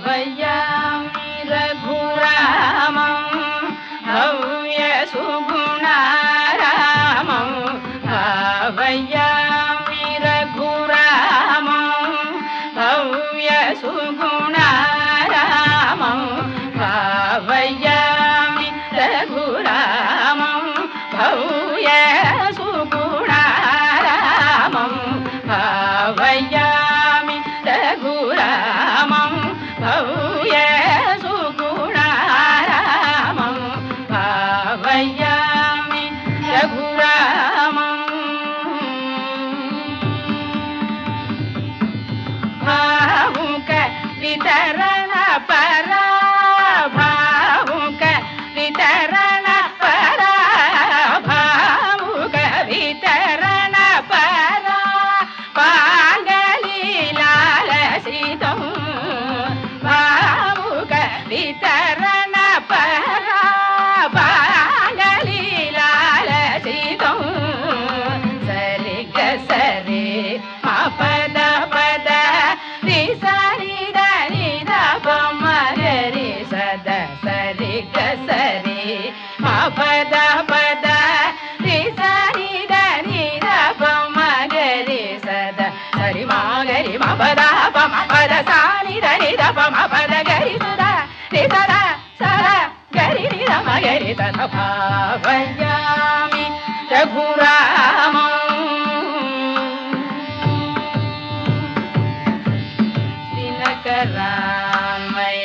भावयामि रघुरामं भव्य सुगुणारामं भावयामि रघुरामं भव्य सुगुणारामं भावयामि रघुरामं भव्य सुगुणारामं भावयामि रघुरामं भव्य सुगुणारामं भावयामि रघुरामं भावुक वितरण परा भावुक वितरण परा भावुक वितरण परा पांगली लालसितं भावुक वितरण परा पांगली लालसितं सरि ग सरि म पद पद रि सरि द नि द प म ग रि सद सरि ग सरि म पद पद रि सरि द नि द प म ग रि सद सरि म ग रि म पद प म पद सा नि द नि द प म पद ग रि सद रि सद स ग रि नि द म ग रि द भावया